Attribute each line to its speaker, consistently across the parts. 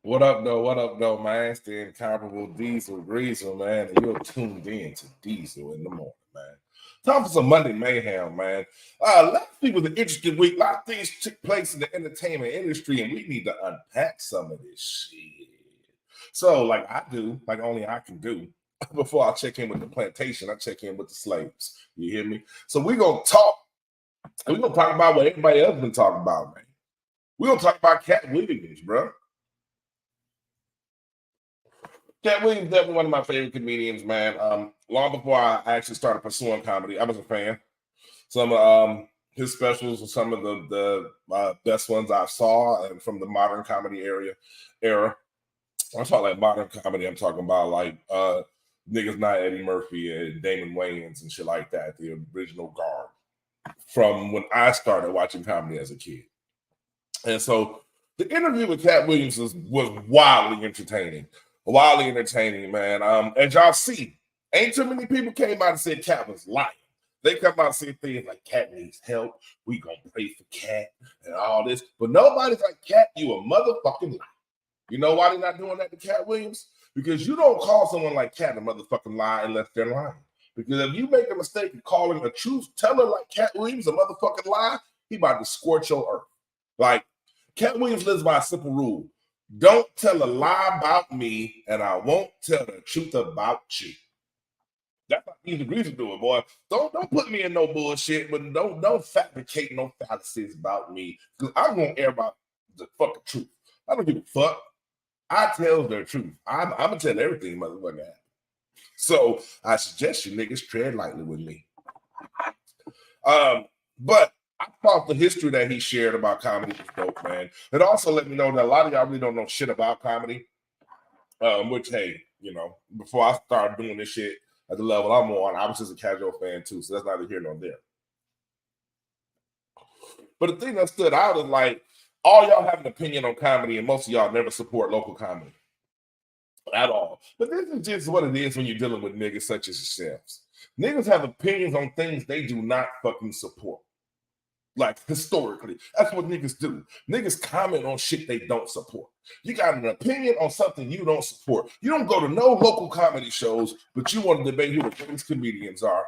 Speaker 1: What up, though? What up, though, man? It's the incomparable Diesel Greasel, man. And you're tuned in to Diesel in the morning, man. Time for some Monday mayhem, man. Last week was an interesting week. A lot of things took place in the entertainment industry, and we need to unpack some of this shit. So, like I do, like only I can do, before I check in with the plantation, I check in with the slaves. You hear me? So we're gonna talk, and we're gonna talk about what everybody else been talking about, man. We're gonna talk about Katt Williams, bro. Katt Williams definitely one of my favorite comedians, man. Long before I actually started pursuing comedy, I was a fan. Some of his specials were some of the best ones I saw, and from the modern comedy era. I'm talking like modern comedy. I'm talking about like niggas not Eddie Murphy and Damon Wayans and shit like that. The original guard from when I started watching comedy as a kid. And so the interview with Katt Williams was wildly entertaining. Wildly entertaining, man. As y'all see, ain't too many people came out and said Katt was lying. They come out and say things like Katt needs help. We gonna pray for Katt and all this. But nobody's like, Katt, you a motherfucking liar. You know why they're not doing that to Katt Williams? Because you don't call someone like Katt a motherfucking lie unless they're lying. Because if you make a mistake of calling a truth teller like Katt Williams a motherfucking lie, he about to scorch your earth. Like, Katt Williams lives by a simple rule. Don't tell a lie about me, and I won't tell the truth about you. That's how he's agrees to do it, boy. Don't put me in no bullshit, but don't fabricate no fallacies about me. Because I'm gonna air about the fucking truth. I don't give a fuck. I tell the truth. I'm gonna tell everything motherfucker happened. So I suggest you niggas tread lightly with me. But I thought the history that he shared about comedy was dope, man. It also let me know that a lot of y'all really don't know shit about comedy. Which, hey, you know, before I started doing this shit at the level I'm on, I was just a casual fan too, so that's neither here nor there. But the thing that stood out is like, all y'all have an opinion on comedy, and most of y'all never support local comedy at all. But this is just what it is when you're dealing with niggas such as yourselves. Niggas have opinions on things they do not fucking support. Like, historically, that's what niggas do. Niggas comment on shit they don't support. You got an opinion on something you don't support. You don't go to no local comedy shows, but you want to debate who the greatest comedians are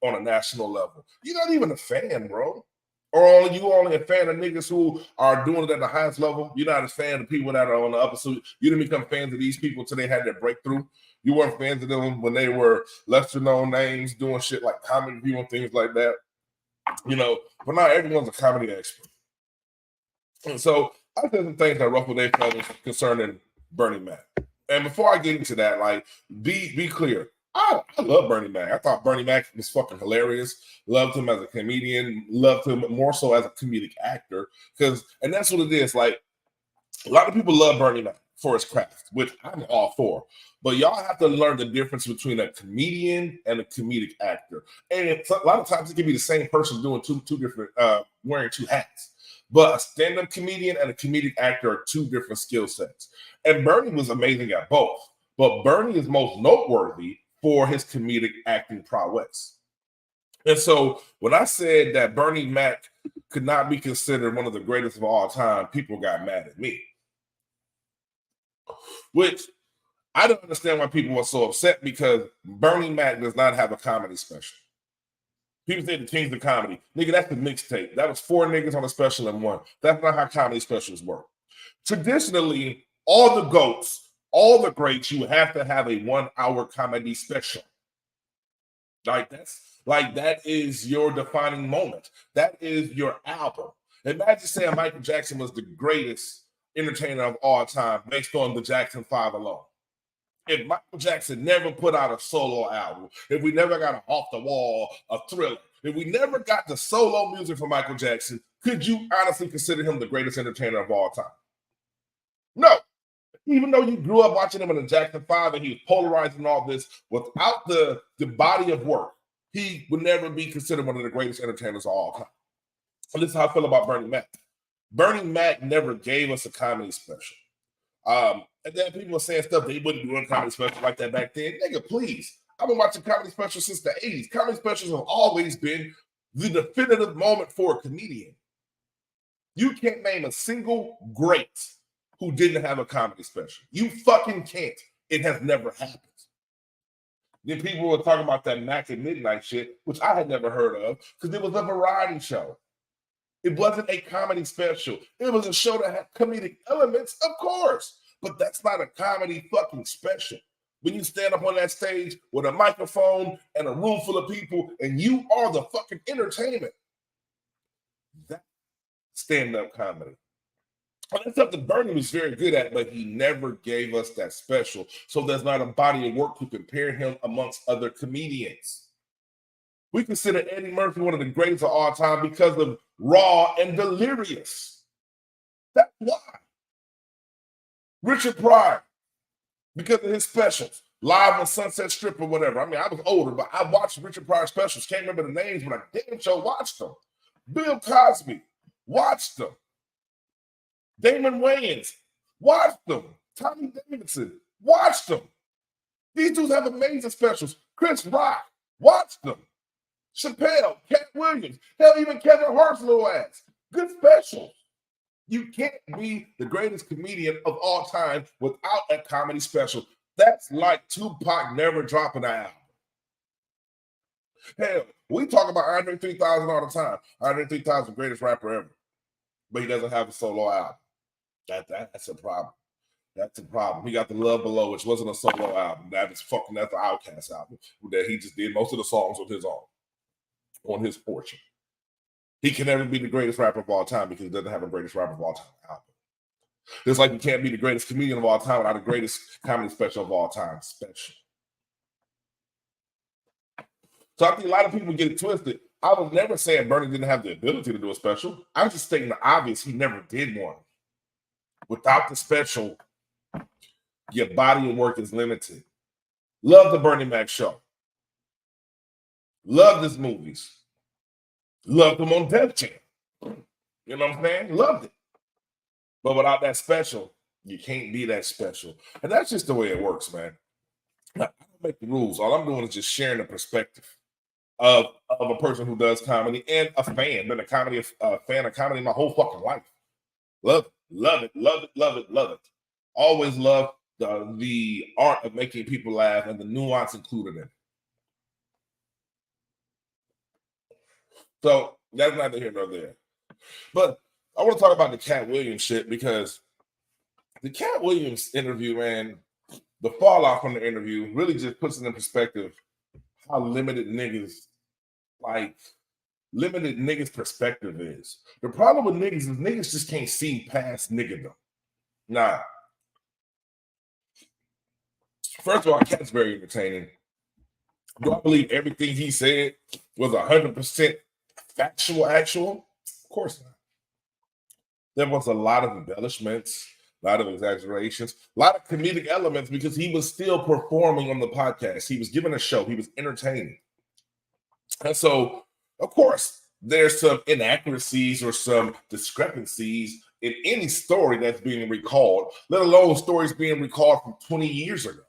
Speaker 1: on a national level. You're not even a fan, bro. Or you only a fan of niggas who are doing it at the highest level. You're not a fan of people that are on the upper. So you didn't become fans of these people until they had their breakthrough. You weren't fans of them when they were lesser known names doing shit like Comedy View and things like that. You know, but not everyone's a comedy expert. And so I said some things that ruffled their feathers concerning Bernie Mac. And before I get into that, like, be clear. I love Bernie Mac. I thought Bernie Mac was fucking hilarious. Loved him as a comedian. Loved him more so as a comedic actor. And that's what it is. Like, a lot of people love Bernie Mac for his craft, which I'm all for. But y'all have to learn the difference between a comedian and a comedic actor. And a lot of times it can be the same person doing two different, wearing two hats. But a stand-up comedian and a comedic actor are two different skill sets. And Bernie was amazing at both. But Bernie is most noteworthy for his comedic acting prowess. And so when I said that Bernie Mac could not be considered one of the greatest of all time, people got mad at me. Which I don't understand why people were so upset, because Bernie Mac does not have a comedy special. People say the King's of Comedy. Nigga, that's the mixtape. That was 4 niggas on a special in one. That's not how comedy specials work. Traditionally, all the GOATs, all the greats, you have to have a 1-hour comedy special. That is your defining moment. That is your album. Imagine saying Michael Jackson was the greatest entertainer of all time based on the Jackson 5 alone. If Michael Jackson never put out a solo album, if we never got an Off the Wall, a Thriller, if we never got the solo music from Michael Jackson, could you honestly consider him the greatest entertainer of all time? No. Even though you grew up watching him in the Jackson 5 and he was polarizing all this, without the body of work, he would never be considered one of the greatest entertainers of all time. And this is how I feel about Bernie Mac. Bernie Mac never gave us a comedy special. And then people were saying stuff they wouldn't do a comedy special like that back then. Nigga, please. I've been watching comedy specials since the 80s. Comedy specials have always been the definitive moment for a comedian. You can't name a single great who didn't have a comedy special. You fucking can't. It has never happened. Then people were talking about that Mac at Midnight shit, which I had never heard of, because it was a variety show. It wasn't a comedy special. It was a show that had comedic elements, of course, but that's not a comedy fucking special. When you stand up on that stage with a microphone and a room full of people and you are the fucking entertainment, that's stand-up comedy. And that's something Bernie was very good at, but he never gave us that special. So there's not a body of work to compare him amongst other comedians. We consider Eddie Murphy one of the greatest of all time because of Raw and Delirious. That's why. Richard Pryor, because of his specials, Live on Sunset Strip or whatever. I mean, I was older, but I watched Richard Pryor specials. Can't remember the names, but I damn sure watched them. Bill Cosby, watched them. Damon Wayans, watched them. Tommy Davidson, watched them. These dudes have amazing specials. Chris Rock, watched them. Chappelle, Katt Williams, hell, even Kevin Hart's little ass. Good specials. You can't be the greatest comedian of all time without a comedy special. That's like Tupac never dropping an album. Hell, we talk about Andre 3000 all the time. Andre 3000, greatest rapper ever. But he doesn't have a solo album. That's a problem. That's a problem. He got The Love Below, which wasn't a solo album. That's the Outkast album that he just did most of the songs on his own, on his portion. He can never be the greatest rapper of all time because he doesn't have a greatest rapper of all time album. Just like you can't be the greatest comedian of all time without the greatest comedy special of all time special. So I think a lot of people get it twisted. I was never saying Bernie didn't have the ability to do a special. I was just stating the obvious. He never did one. Without the special, your body of work is limited. Love the Bernie Mac show. Loved his movies. Loved him on Def Jam. You know what I'm saying? Loved it. But without that special, you can't be that special. And that's just the way it works, man. I don't make the rules. All I'm doing is just sharing the perspective of a person who does comedy and a fan. Been a fan of comedy my whole fucking life. Love it. Love it, love it, love it, love it. Always love the art of making people laugh and the nuance included in it. So that's neither here nor there. But I want to talk about the Katt Williams shit because the Katt Williams interview, man, the fallout from the interview really just puts it in perspective how limited niggas perspective is. The problem with niggas is niggas just can't see past niggerdom. Nah. First of all, Katt's very entertaining. Do I believe everything he said was 100% actual? Of course not. There was a lot of embellishments, a lot of exaggerations, a lot of comedic elements because he was still performing on the podcast. He was giving a show. He was entertaining. And so, of course, there's some inaccuracies or some discrepancies in any story that's being recalled, let alone stories being recalled from 20 years ago.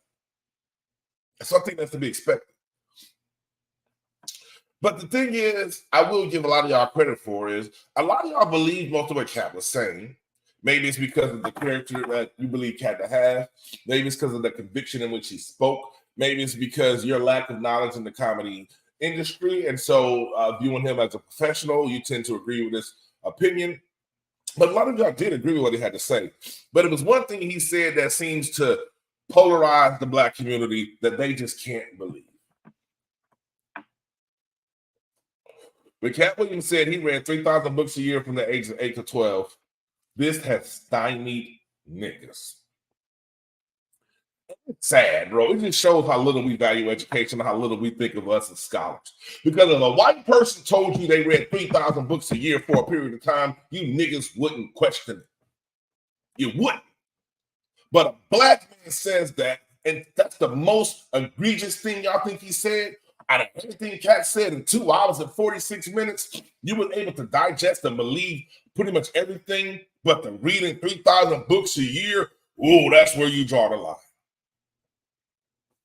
Speaker 1: Something that's to be expected. But the thing is, I will give a lot of y'all credit for is a lot of y'all believe most of what Katt was saying. Maybe it's because of the character that you believe Katt to have. Maybe it's because of the conviction in which he spoke. Maybe it's because your lack of knowledge in the comedy industry. And so viewing him as a professional, you tend to agree with his opinion. But a lot of y'all did agree with what he had to say. But it was one thing he said that seems to polarize the Black community that they just can't believe. When Katt Williams said he read 3,000 books a year from the age of 8 to 12, this has stymied niggas. It's sad, bro. It just shows how little we value education and how little we think of us as scholars. Because if a white person told you they read 3,000 books a year for a period of time, you niggas wouldn't question it. You wouldn't. But a Black man says that, and that's the most egregious thing y'all think he said. Out of everything Katt said in 2 hours and 46 minutes, you were able to digest and believe pretty much everything, but the reading 3,000 books a year, oh, that's where you draw the line.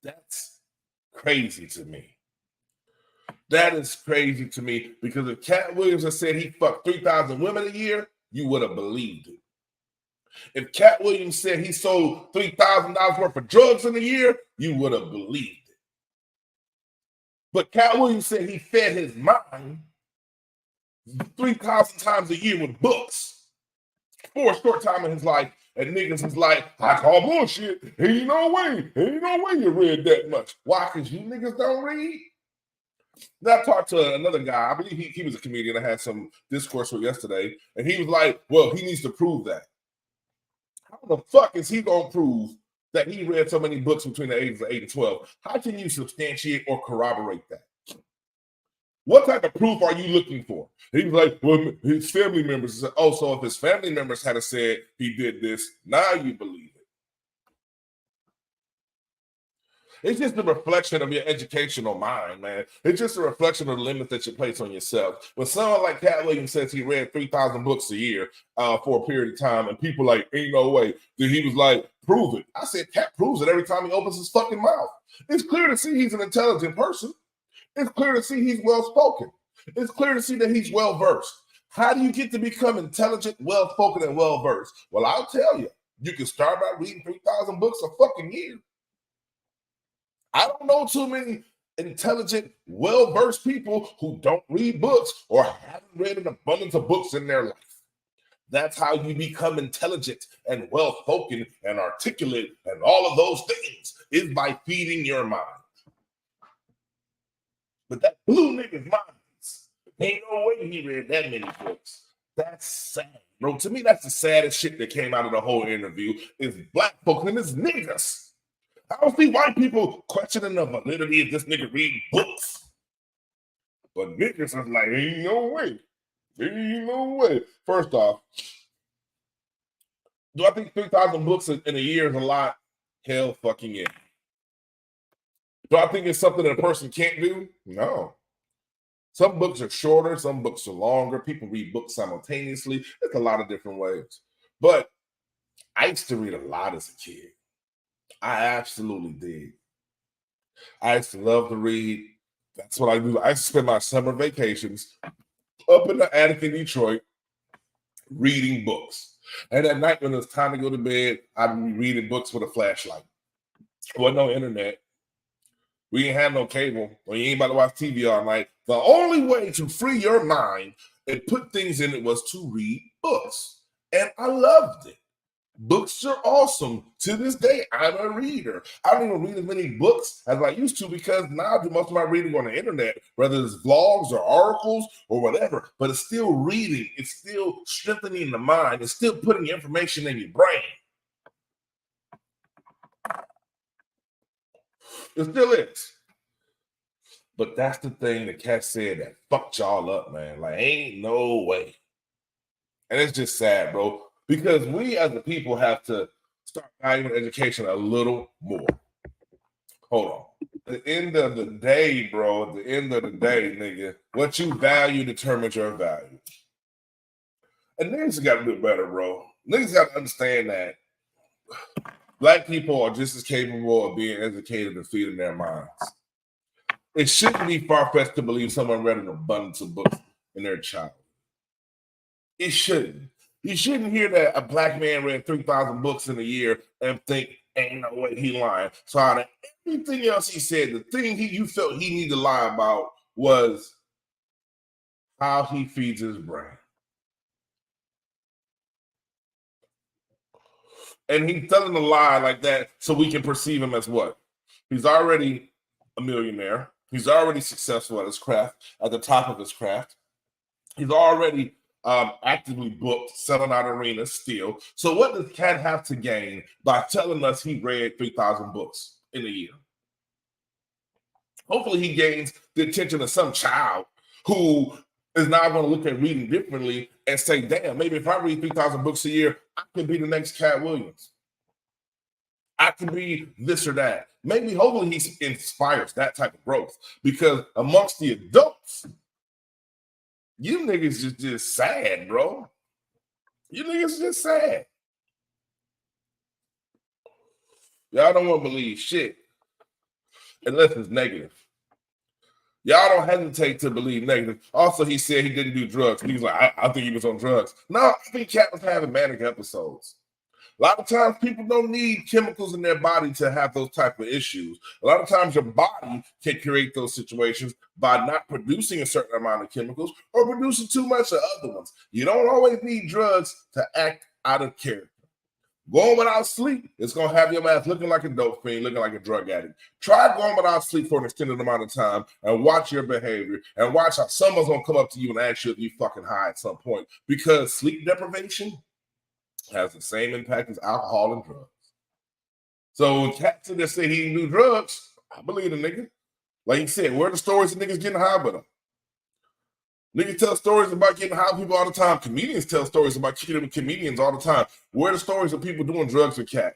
Speaker 1: That's crazy to me. That is crazy to me because if Katt Williams had said he fucked 3,000 women a year, you would have believed it. If Katt Williams said he sold $3,000 worth of drugs in a year, you would have believed it. But Katt Williams said he fed his mind 3,000 times a year with books for a short time in his life. And niggas was like, I call bullshit. Ain't no way you read that much. Why? Because you niggas don't read? Then I talked to another guy. I believe he was a comedian. I had some discourse with yesterday. And he was like, well, he needs to prove that. How the fuck is he going to prove that he read so many books between the ages of 8 and 12? How can you substantiate or corroborate that? What type of proof are you looking for? He was like, well, his family members said, oh, so if his family members had said he did this, now you believe it. It's just a reflection of your educational mind, man. It's just a reflection of the limits that you place on yourself. When someone like Katt Williams says he read 3,000 books a year for a period of time, and people like, ain't no way, then he was like, prove it. I said, Katt proves it every time he opens his fucking mouth. It's clear to see he's an intelligent person. It's clear to see he's well-spoken. It's clear to see that he's well-versed. How do you get to become intelligent, well-spoken, and well-versed? Well, I'll tell you. You can start by reading 3,000 books a fucking year. I don't know too many intelligent, well-versed people who don't read books or haven't read an abundance of books in their life. That's how you become intelligent and well-spoken and articulate and all of those things is by feeding your mind. But that blue nigga's minds, ain't no way he read that many books. That's sad, bro. To me, that's the saddest shit that came out of the whole interview is black folks and it's niggas. I don't see white people questioning the validity of this nigga reading books. But niggas is like, ain't no way. Ain't no way. First off, do I think 3,000 books in a year is a lot? Hell fucking yeah. Do I think it's something that a person can't do? No. Some books are shorter, some books are longer. People read books simultaneously. There's a lot of different ways. But I used to read a lot as a kid. I absolutely did. I used to love to read. That's what I do. I used to spend my summer vacations up in the attic in Detroit reading books. And at night when it was time to go to bed, I'd be reading books with a flashlight. There wasn't no internet. We ain't have no cable, or you ain't about to watch TV all night. The only way to free your mind and put things in it was to read books. And I loved it. Books are awesome. To this day, I'm a reader. I don't even read as many books as I used to because now I do most of my reading on the internet, whether it's vlogs or articles or whatever. But it's still reading. It's still strengthening the mind. It's still putting information in your brain. It still is. But that's the thing that Katt said that fucked y'all up, man. Like, ain't no way. And it's just sad, bro. Because we as the people have to start valuing education a little more. Hold on. At the end of the day, bro, at the end of the day, nigga, what you value determines your value. And niggas got to do better, bro. Niggas got to understand that black people are just as capable of being educated and feeding their minds. It shouldn't be far-fetched to believe someone read an abundance of books in their childhood. It shouldn't. You shouldn't hear that a black man read 3,000 books in a year and think, ain't no way he lying. So out of everything else he said, the thing you felt he needed to lie about was how he feeds his brain. And he's telling a lie like that so we can perceive him as what? He's already a millionaire. He's already successful at his craft, at the top of his craft. He's already actively booked, selling out arenas still. So what does Katt have to gain by telling us he read 3,000 books in a year? Hopefully he gains the attention of some child who is now going to look at reading differently and say, damn, maybe if I read 3,000 books a year, I could be the next Katt Williams. I could be this or that. Maybe, hopefully he inspires that type of growth because amongst the adults, you niggas is just sad, bro. You niggas just sad. Y'all don't want to believe shit unless it's negative. Y'all don't hesitate to believe negative. Also, he said he didn't do drugs. He was like, I think he was on drugs. No, I think Katt was having manic episodes. A lot of times people don't need chemicals in their body to have those type of issues. A lot of times your body can create those situations by not producing a certain amount of chemicals or producing too much of other ones. You don't always need drugs to act out of character. Going without sleep, it's going to have your ass looking like a dope fiend, looking like a drug addict. Try going without sleep for an extended amount of time and watch your behavior and watch how someone's going to come up to you and ask you if you fucking high at some point, because sleep deprivation has the same impact as alcohol and drugs. So when cats that say he didn't do drugs, I believe the nigga. Like you said, where are the stories of niggas getting high with them? Niggas tell stories about getting high with people all the time. Comedians tell stories about kicking with comedians all the time. Where are the stories of people doing drugs with cat?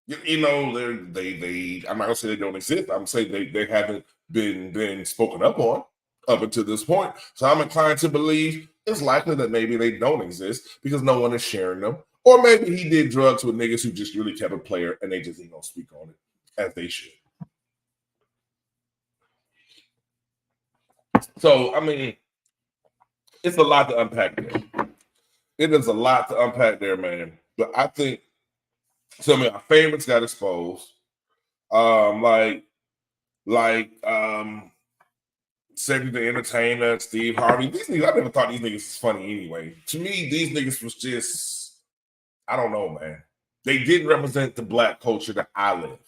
Speaker 1: You know, they. I'm not gonna say they don't exist. I'm saying they haven't been spoken up on up until this point. So I'm inclined to believe it's likely that maybe they don't exist because no one is sharing them. Or maybe he did drugs with niggas who just really kept a player and they just ain't gonna speak on it as they should. So, I mean, it's a lot to unpack there. It is a lot to unpack there, man. But I think some of my favorites got exposed. Like Cedric the Entertainer, Steve Harvey. These niggas, I never thought these niggas was funny anyway. To me, these niggas was just, I don't know, man. They didn't represent the black culture that I live.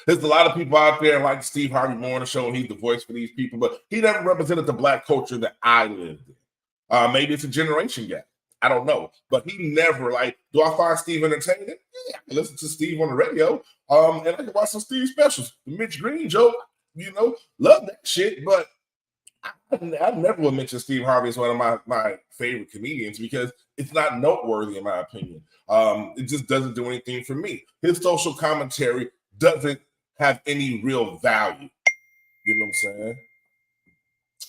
Speaker 1: There's a lot of people out there like Steve Harvey more on the show, and he's the voice for these people, but he never represented the black culture that I lived in. Maybe it's a generation gap. I don't know. But he never, like, do I find Steve entertaining? Yeah, I can listen to Steve on the radio. And I can watch some Steve specials. The Mitch Green joke, you know, love that shit. But I never would mention Steve Harvey as one of my favorite comedians because it's not noteworthy in my opinion. It just doesn't do anything for me. His social commentary doesn't have any real value. You know what I'm saying?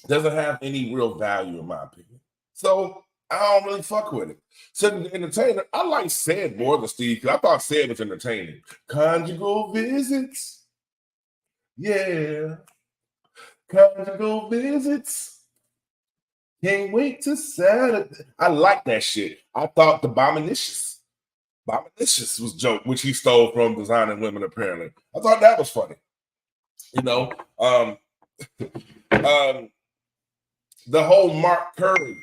Speaker 1: Doesn't have any real value in my opinion. So I don't really fuck with it. Second the Entertainer, I like Ced more than Steve because I thought Ced was entertaining. Conjugal visits. Yeah. Conjugal visits. Can't wait to Saturday. I like that shit. I thought the Bominicious was joke, which he stole from Designing Women, apparently. I thought that was funny. You know, the whole Mark Curry,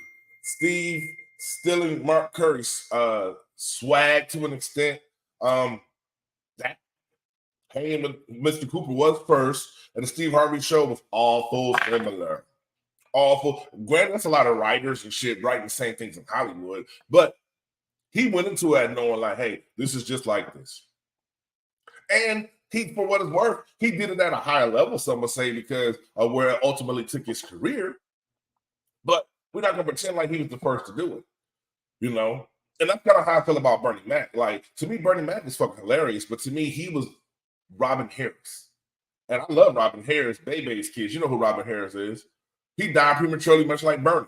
Speaker 1: Steve stealing Mark Curry's swag to an extent. That came with Mr. Cooper was first, and the Steve Harvey show was awful similar. Awful. Granted, that's a lot of writers and shit writing the same things in Hollywood, but he went into it knowing like, hey, this is just like this. And he, for what it's worth, he did it at a higher level, some would say, because of where it ultimately took his career. But we're not gonna pretend like he was the first to do it, you know. And that's kind of how I feel about Bernie Mac. Like, to me, Bernie Mac is fucking hilarious, but to me, he was Robin Harris. And I love Robin Harris, Bebe's kids. You know who Robin Harris is. He died prematurely, much like Bernie.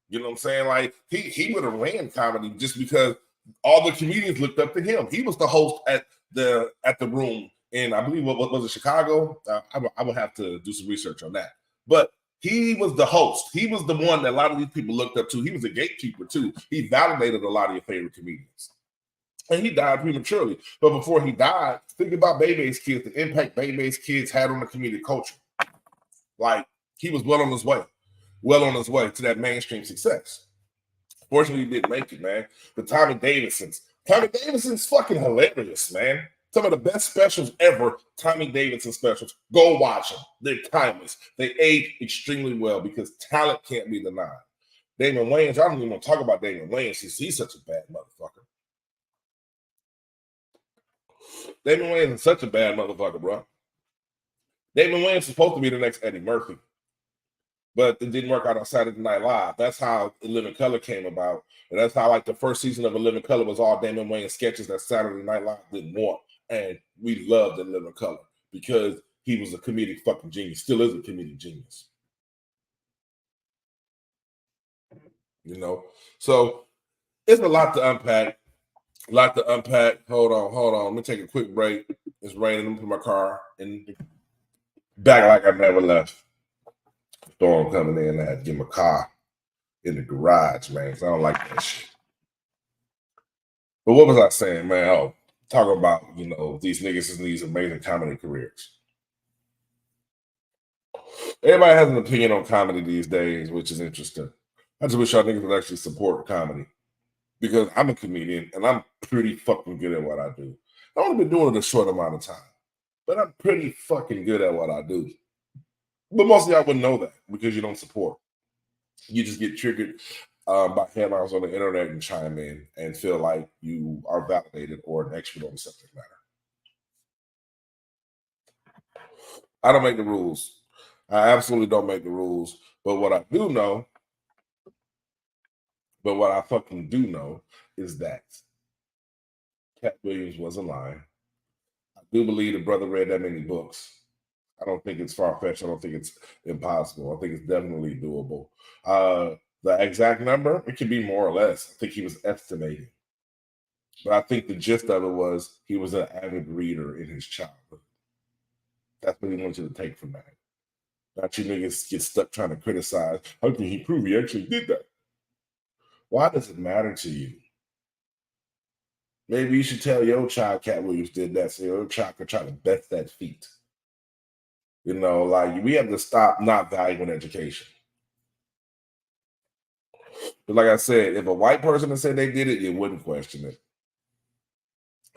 Speaker 1: You know what I'm saying? Like, he would have ran comedy just because all the comedians looked up to him. He was the host at the room in, I believe, what was it, Chicago? I would have to do some research on that. But he was the host. He was the one that a lot of these people looked up to. He was a gatekeeper, too. He validated a lot of your favorite comedians. And he died prematurely. But before he died, think about Bebe's kids, the impact Bebe's kids had on the comedic culture. Like, he was well on his way to that mainstream success. Fortunately, he didn't make it, man. But Tommy Davidson's fucking hilarious, man. Some of the best specials ever, Tommy Davidson specials. Go watch them. They're timeless. They age extremely well because talent can't be denied. Damon Wayans, I don't even want to talk about Damon Wayans. He's such a bad motherfucker. Damon Wayans is such a bad motherfucker, bro. Damon Wayans is supposed to be the next Eddie Murphy, but it didn't work out on Saturday Night Live. That's how In Living Color came about. And that's how, like, the first season of In Living Color was all Damon Wayans sketches that Saturday Night Live didn't want. And we loved In Living Color because he was a comedic fucking genius. Still is a comedic genius. You know? So it's a lot to unpack. Hold on. Let me take a quick break. It's raining. Let me put my car in back like I never left. Storm coming in. I had to get my car in the garage, man. I don't like that shit. But what was I saying, man? Oh, talking about, these niggas in these amazing comedy careers. Everybody has an opinion on comedy these days, which is interesting. I just wish y'all niggas would actually support comedy because I'm a comedian and I'm pretty fucking good at what I do. I've only been doing it a short amount of time, but I'm pretty fucking good at what I do. But most of y'all wouldn't know that because you don't support. You just get triggered by headlines on the internet and chime in and feel like you are validated or an expert on the subject matter. I don't make the rules. I absolutely don't make the rules. But what I fucking do know is that Katt Williams wasn't lying. I do believe the brother read that many books. I don't think it's far-fetched. I don't think it's impossible. I think it's definitely doable. The exact number, it could be more or less. I think he was estimating. But I think the gist of it was he was an avid reader in his childhood. That's what he wants you to take from that. Not you niggas get stuck trying to criticize. How can he prove he actually did that? Why does it matter to you? Maybe you should tell your child Katt Williams did that so your child could try to best that feat. Like we have to stop not valuing education. But like I said, if a white person had said they did it, you wouldn't question it.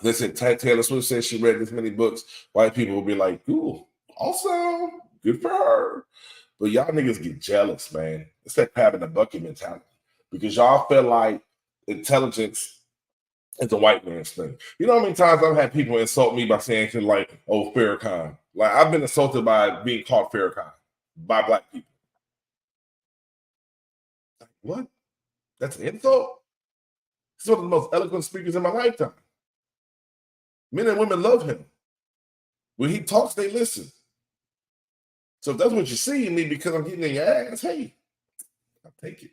Speaker 1: Listen, Taylor Swift says she read this many books. White people will be like, ooh, awesome, good for her. But y'all niggas get jealous, man. It's that crab in the bucket mentality. Because y'all feel like intelligence is a white man's thing. You know how many times I've had people insult me by saying shit like, oh, Farrakhan. Like I've been insulted by being called Farrakhan by black people. Like, what? That's an insult? He's one of the most eloquent speakers in my lifetime. Men and women love him. When he talks, they listen. So if that's what you see in me because I'm getting in your ass, hey, I'll take it.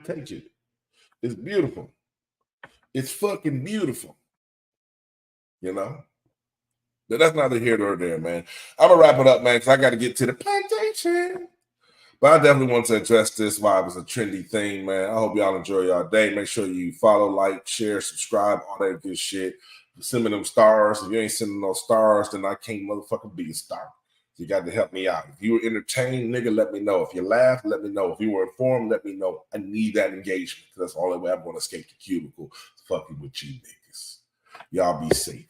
Speaker 1: Take it. It's beautiful. It's fucking beautiful. But that's neither here nor there, man. I'm gonna wrap it up, man, because I got to get to the plantation. But I definitely want to address this while it was a trendy thing, man. I hope y'all enjoy y'all day. Make sure you follow, like, share, subscribe, all that good shit. Send me them stars. If you ain't sending those stars, then I can't motherfucking be a star. You got to help me out. If you were entertained, nigga, let me know. If you laughed, let me know. If you were informed, let me know. I need that engagement because that's the only way I'm going to escape the cubicle fucking with you niggas. Y'all be safe.